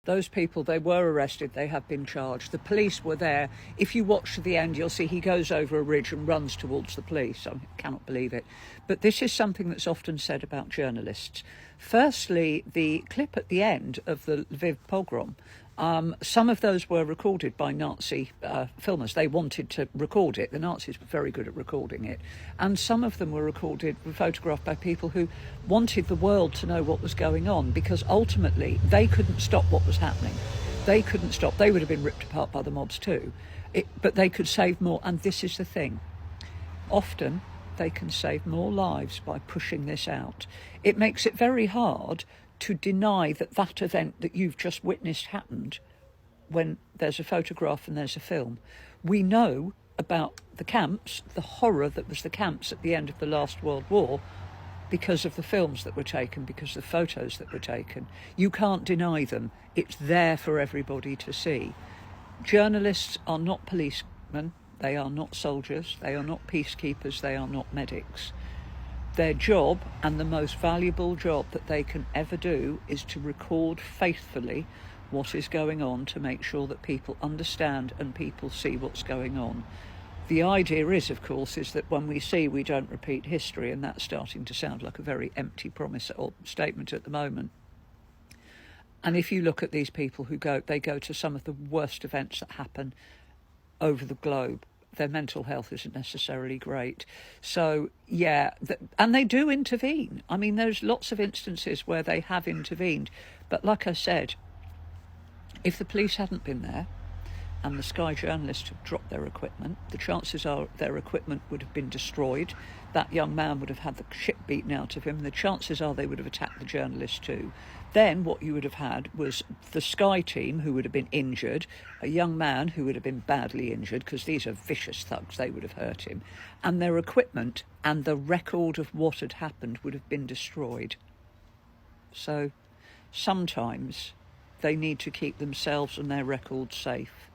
Those people, they were arrested, they have been charged. The police were there. If you watch to the end, you'll see he goes over a ridge and runs towards the police. I cannot believe it. But this is something that's often said about journalists. Firstly, the clip at the end of the Lviv pogrom, some of those were recorded by Nazi filmers. They wanted to record it. The Nazis were very good at recording it. And some of them were photographed by people who wanted the world to know what was going on, because ultimately they couldn't stop what was happening. They couldn't stop. They would have been ripped apart by the mobs too. But they could save more. And this is the thing. Often they can save more lives by pushing this out. It makes it very hard to deny that that event that you've just witnessed happened when there's a photograph and there's a film. We know about the camps, the horror that was the camps at the end of the last World War, because of the films that were taken, because of the photos that were taken. You can't deny them. It's there for everybody to see. Journalists are not policemen. They are not soldiers. They are not peacekeepers. They are not medics. Their job, and the most valuable job that they can ever do, is to record faithfully what is going on, to make sure that people understand and people see what's going on. The idea is, of course, is that when we see, we don't repeat history, and that's starting to sound like a very empty promise or statement at the moment. And if you look at these people they go to some of the worst events that happen over the globe. Their mental health isn't necessarily great. So, yeah, and they do intervene. I mean, there's lots of instances where they have intervened. But like I said, if the police hadn't been there and the Sky journalists had dropped their equipment, the chances are their equipment would have been destroyed. That young man would have had the shit beaten out of him. The chances are they would have attacked the journalists too. Then what you would have had was the Sky team, who would have been injured, a young man who would have been badly injured, because these are vicious thugs, they would have hurt him, and their equipment and the record of what had happened would have been destroyed. So sometimes they need to keep themselves and their records safe.